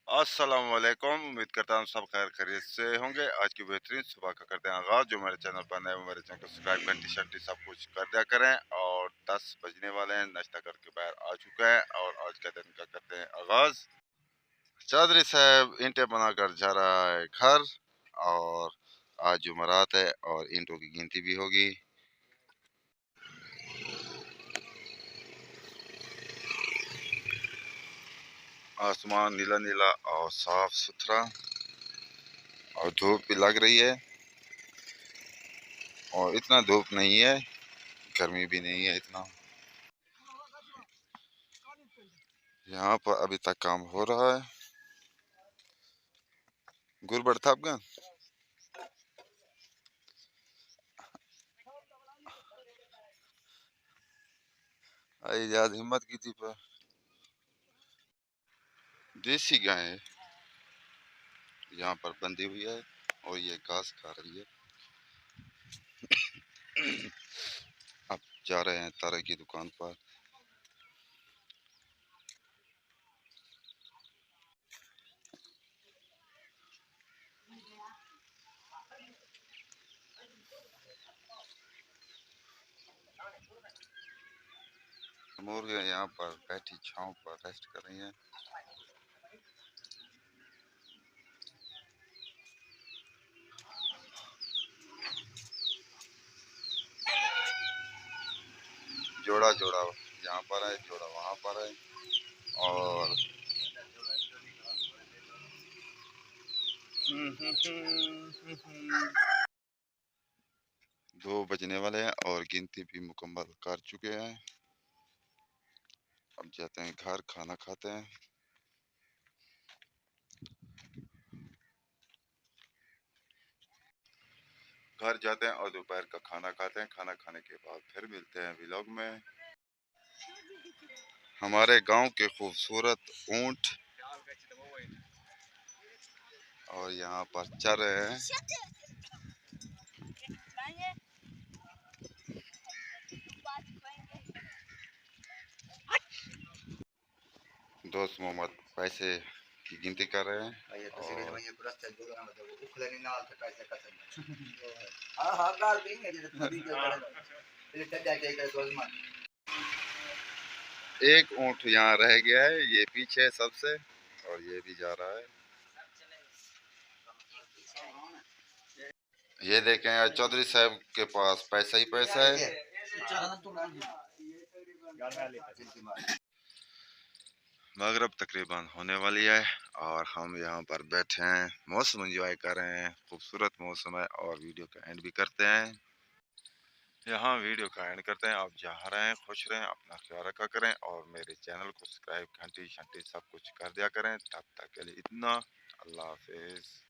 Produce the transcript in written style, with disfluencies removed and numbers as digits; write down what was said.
अस्सलाम वालेकुम। उम्मीद करता हूँ सब खैर खैरियत से होंगे। आज की बेहतरीन सुबह का करते हैं आगाज़। जो मेरे चैनल पर नए वो मेरे चैनल को सब्सक्राइब घंटी शंटी सब कुछ कर दिया करें। और 10 बजने वाले हैं, नाश्ता करके बाहर आ चुका है और आज का दिन का करते हैं आगाज़। चौधरी साहब ईंटें बनाकर जा रहा है घर और आज जुमरात है और ईंटों की गिनती भी होगी। आसमान नीला नीला और साफ सुथरा और धूप भी लग रही है और इतना धूप नहीं है, गर्मी भी नहीं है इतना। यहाँ पर अभी तक काम हो रहा है। गुरबड़ था आपका आई याद हिम्मत की थी पर देसी गाय यहाँ पर बंधी हुई है और ये घास खा रही है। अब जा रहे हैं तारे की दुकान पर। मुर्गियाँ यहाँ पर बैठी छांव पर रेस्ट कर रही हैं। जोड़ा जोड़ा यहाँ पर है, जोड़ा वहाँ पर है और 2 बजने वाले हैं और गिनती भी मुकम्मल कर चुके हैं। अब जाते हैं घर, खाना खाते हैं। घर जाते हैं और दोपहर का खाना खाते हैं। खाना खाने के बाद फिर मिलते हैं व्लॉग में। हमारे गांव के खूबसूरत ऊंट और यहाँ पर चर रहे हैं। दोस्त मोहम्मद पैसे की गिनती कर रहे हैं एक ऊंट यहाँ रह गया है, ये पीछे सबसे और ये भी जा रहा है। ये देखें आज चौधरी साहब के पास पैसा ही पैसा है। मगरब तकरीबन होने वाली है और हम यहाँ पर बैठे हैं, मौसम एंजॉय कर रहे हैं। खूबसूरत मौसम है और वीडियो का एंड भी करते हैं। यहाँ वीडियो का एंड करते हैं। आप जहाँ रहें खुश रहें, अपना ख्याल रखा करें और मेरे चैनल को सब्सक्राइब घंटी शंटी सब कुछ कर दिया करें। तब तक के लिए इतना, अल्लाह हाफिज़।